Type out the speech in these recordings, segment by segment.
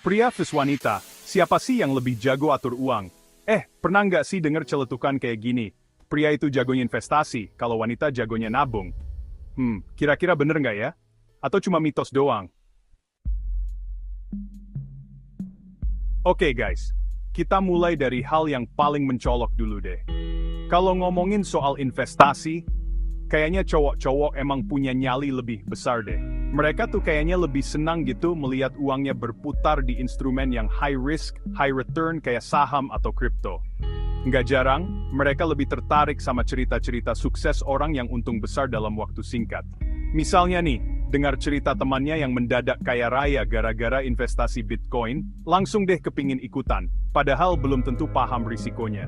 Pria vs wanita, siapa sih yang lebih jago atur uang? Pernah nggak sih denger celetukan kayak gini? Pria itu jagonya investasi, kalau wanita jagonya nabung. Kira-kira bener nggak ya? Atau cuma mitos doang? Oke guys, kita mulai dari hal yang paling mencolok dulu deh. Kalau ngomongin soal investasi, kayaknya cowok-cowok emang punya nyali lebih besar deh. Mereka tuh kayaknya lebih senang gitu melihat uangnya berputar di instrumen yang high risk, high return kayak saham atau kripto. Nggak jarang, mereka lebih tertarik sama cerita-cerita sukses orang yang untung besar dalam waktu singkat. Misalnya nih, dengar cerita temannya yang mendadak kaya raya gara-gara investasi Bitcoin, langsung deh kepingin ikutan, padahal belum tentu paham risikonya.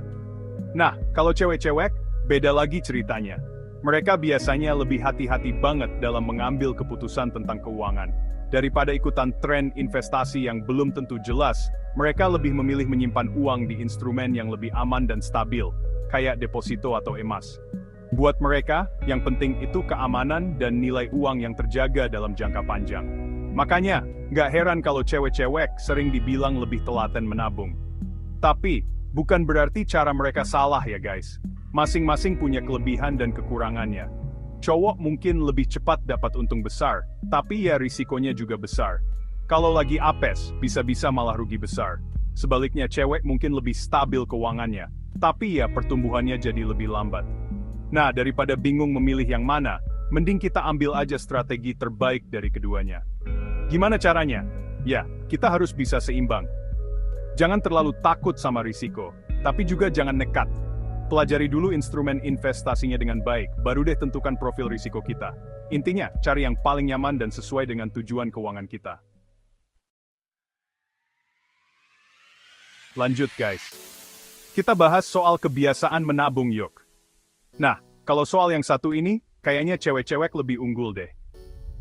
Nah, kalau cewek-cewek, beda lagi ceritanya. Mereka biasanya lebih hati-hati banget dalam mengambil keputusan tentang keuangan. Daripada ikutan tren investasi yang belum tentu jelas, mereka lebih memilih menyimpan uang di instrumen yang lebih aman dan stabil, kayak deposito atau emas. Buat mereka, yang penting itu keamanan dan nilai uang yang terjaga dalam jangka panjang. Makanya, nggak heran kalau cewek-cewek sering dibilang lebih telaten menabung. Tapi, bukan berarti cara mereka salah ya guys. Masing-masing punya kelebihan dan kekurangannya. Cowok mungkin lebih cepat dapat untung besar, tapi ya risikonya juga besar. Kalau lagi apes, bisa-bisa malah rugi besar. Sebaliknya cewek mungkin lebih stabil keuangannya, tapi ya pertumbuhannya jadi lebih lambat. Nah, daripada bingung memilih yang mana, mending kita ambil aja strategi terbaik dari keduanya. Gimana caranya? Ya, kita harus bisa seimbang. Jangan terlalu takut sama risiko, tapi juga jangan nekat. Pelajari dulu instrumen investasinya dengan baik, baru deh tentukan profil risiko kita. Intinya, cari yang paling nyaman dan sesuai dengan tujuan keuangan kita. Lanjut guys. Kita bahas soal kebiasaan menabung yuk. Nah, kalau soal yang satu ini, kayaknya cewek-cewek lebih unggul deh.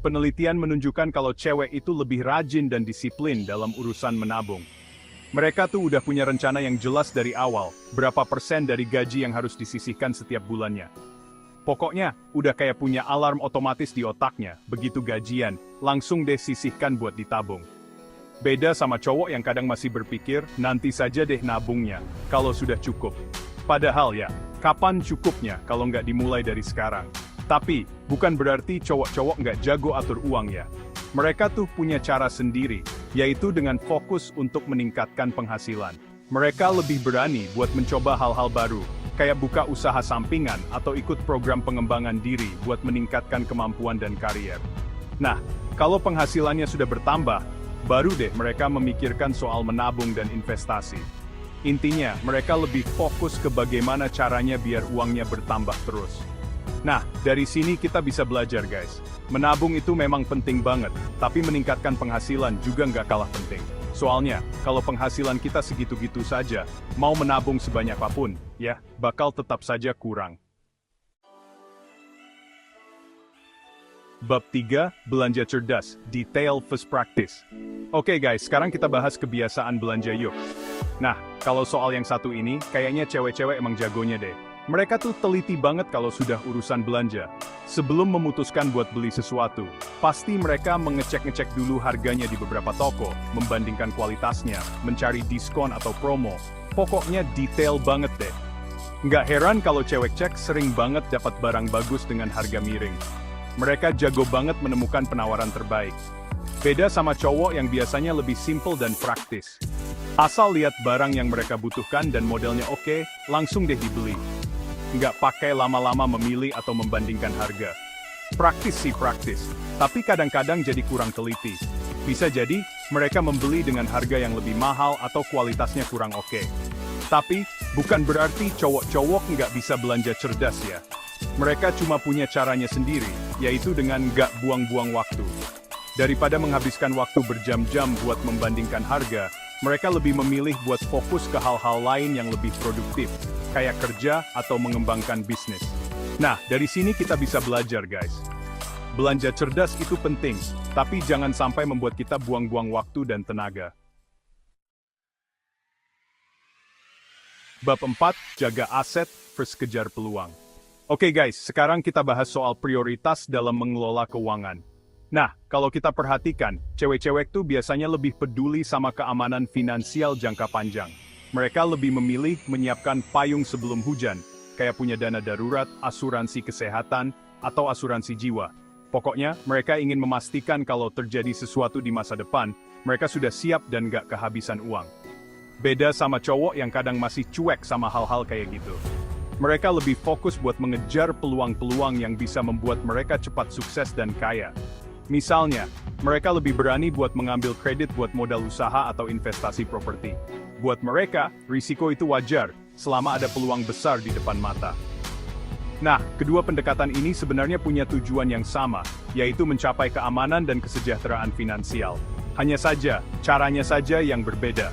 Penelitian menunjukkan kalau cewek itu lebih rajin dan disiplin dalam urusan menabung. Mereka tuh udah punya rencana yang jelas dari awal, berapa persen dari gaji yang harus disisihkan setiap bulannya. Pokoknya, udah kayak punya alarm otomatis di otaknya, begitu gajian, langsung deh sisihkan buat ditabung. Beda sama cowok yang kadang masih berpikir, nanti saja deh nabungnya, kalau sudah cukup. Padahal ya, kapan cukupnya kalau nggak dimulai dari sekarang? Tapi, bukan berarti cowok-cowok nggak jago atur uang ya. Mereka tuh punya cara sendiri, yaitu dengan fokus untuk meningkatkan penghasilan. Mereka lebih berani buat mencoba hal-hal baru, kayak buka usaha sampingan atau ikut program pengembangan diri buat meningkatkan kemampuan dan karier. Nah, kalau penghasilannya sudah bertambah, baru deh mereka memikirkan soal menabung dan investasi. Intinya, mereka lebih fokus ke bagaimana caranya biar uangnya bertambah terus. Nah, dari sini kita bisa belajar guys. Menabung itu memang penting banget, tapi meningkatkan penghasilan juga nggak kalah penting. Soalnya, kalau penghasilan kita segitu-gitu saja, mau menabung sebanyak apapun, ya, bakal tetap saja kurang. Bab 3, Belanja Cerdas, Detail First Practice. Oke guys, sekarang kita bahas kebiasaan belanja yuk. Nah, kalau soal yang satu ini, kayaknya cewek-cewek emang jagonya deh. Mereka tuh teliti banget kalau sudah urusan belanja. Sebelum memutuskan buat beli sesuatu, pasti mereka mengecek-ngecek dulu harganya di beberapa toko, membandingkan kualitasnya, mencari diskon atau promo. Pokoknya detail banget deh. Nggak heran kalau cewek cek sering banget dapat barang bagus dengan harga miring. Mereka jago banget menemukan penawaran terbaik. Beda sama cowok yang biasanya lebih simple dan praktis. Asal lihat barang yang mereka butuhkan dan modelnya oke, langsung deh dibeli. Nggak pakai lama-lama memilih atau membandingkan harga. Praktis sih praktis, tapi kadang-kadang jadi kurang teliti. Bisa jadi, mereka membeli dengan harga yang lebih mahal atau kualitasnya kurang oke. Tapi, bukan berarti cowok-cowok nggak bisa belanja cerdas ya. Mereka cuma punya caranya sendiri, yaitu dengan nggak buang-buang waktu. Daripada menghabiskan waktu berjam-jam buat membandingkan harga, mereka lebih memilih buat fokus ke hal-hal lain yang lebih produktif, kayak kerja atau mengembangkan bisnis. Nah, dari sini kita bisa belajar guys. Belanja cerdas itu penting, tapi jangan sampai membuat kita buang-buang waktu dan tenaga. Bab 4, Jaga Aset versus Kejar Peluang. Oke guys, sekarang kita bahas soal prioritas dalam mengelola keuangan. Nah, kalau kita perhatikan, cewek-cewek tuh biasanya lebih peduli sama keamanan finansial jangka panjang. Mereka lebih memilih menyiapkan payung sebelum hujan, kayak punya dana darurat, asuransi kesehatan, atau asuransi jiwa. Pokoknya, mereka ingin memastikan kalau terjadi sesuatu di masa depan, mereka sudah siap dan gak kehabisan uang. Beda sama cowok yang kadang masih cuek sama hal-hal kayak gitu. Mereka lebih fokus buat mengejar peluang-peluang yang bisa membuat mereka cepat sukses dan kaya. Misalnya, mereka lebih berani buat mengambil kredit buat modal usaha atau investasi properti. Buat mereka, risiko itu wajar, selama ada peluang besar di depan mata. Nah, kedua pendekatan ini sebenarnya punya tujuan yang sama, yaitu mencapai keamanan dan kesejahteraan finansial. Hanya saja, caranya saja yang berbeda.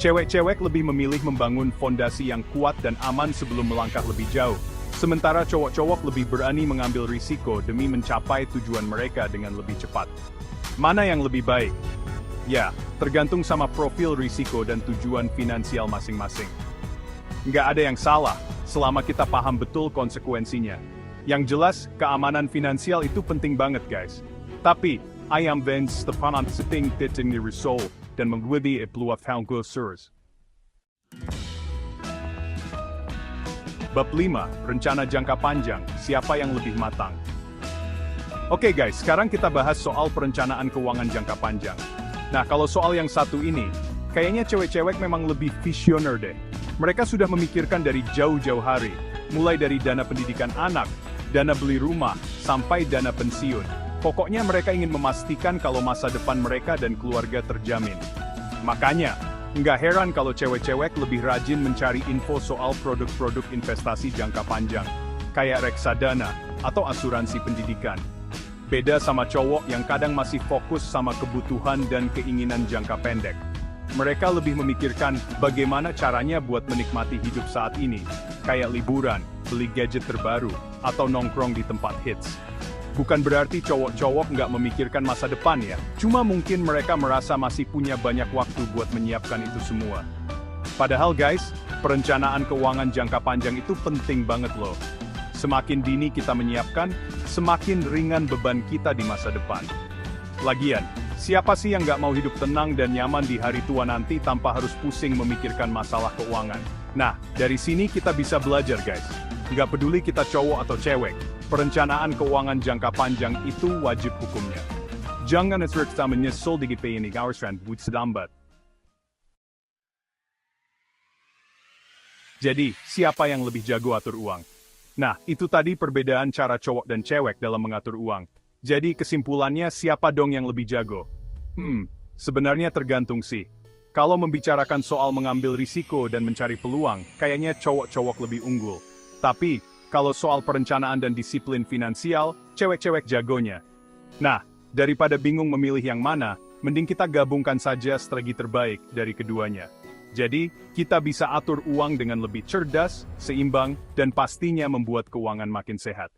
Cewek-cewek lebih memilih membangun fondasi yang kuat dan aman sebelum melangkah lebih jauh. Sementara cowok-cowok lebih berani mengambil risiko demi mencapai tujuan mereka dengan lebih cepat. Mana yang lebih baik? Ya, tergantung sama profil risiko dan tujuan finansial masing-masing. Nggak ada yang salah, selama kita paham betul konsekuensinya. Yang jelas, keamanan finansial itu penting banget guys. Tapi, I am Vince Stefanan sitting in the result dan mengikuti peluang Hangul Surs. Bab 5, rencana jangka panjang, siapa yang lebih matang? Oke guys, sekarang kita bahas soal perencanaan keuangan jangka panjang. Nah, kalau soal yang satu ini, kayaknya cewek-cewek memang lebih visioner deh. Mereka sudah memikirkan dari jauh-jauh hari, mulai dari dana pendidikan anak, dana beli rumah, sampai dana pensiun. Pokoknya mereka ingin memastikan kalau masa depan mereka dan keluarga terjamin. Makanya, nggak heran kalau cewek-cewek lebih rajin mencari info soal produk-produk investasi jangka panjang, kayak reksadana atau asuransi pendidikan. Beda sama cowok yang kadang masih fokus sama kebutuhan dan keinginan jangka pendek. Mereka lebih memikirkan bagaimana caranya buat menikmati hidup saat ini, kayak liburan, beli gadget terbaru, atau nongkrong di tempat hits. Bukan berarti cowok-cowok nggak memikirkan masa depan ya, cuma mungkin mereka merasa masih punya banyak waktu buat menyiapkan itu semua. Padahal guys, perencanaan keuangan jangka panjang itu penting banget loh. Semakin dini kita menyiapkan, semakin ringan beban kita di masa depan. Lagian, siapa sih yang nggak mau hidup tenang dan nyaman di hari tua nanti tanpa harus pusing memikirkan masalah keuangan? Nah, dari sini kita bisa belajar guys. Nggak peduli kita cowok atau cewek, perencanaan keuangan jangka panjang itu wajib hukumnya. Jangan serta menyesal di ini kawasan buat sedambat. Jadi, siapa yang lebih jago atur uang? Nah, itu tadi perbedaan cara cowok dan cewek dalam mengatur uang. Jadi kesimpulannya siapa dong yang lebih jago? Sebenarnya tergantung sih. Kalau membicarakan soal mengambil risiko dan mencari peluang, kayaknya cowok-cowok lebih unggul. Tapi, kalau soal perencanaan dan disiplin finansial, cewek-cewek jagonya. Nah, daripada bingung memilih yang mana, mending kita gabungkan saja strategi terbaik dari keduanya. Jadi, kita bisa atur uang dengan lebih cerdas, seimbang, dan pastinya membuat keuangan makin sehat.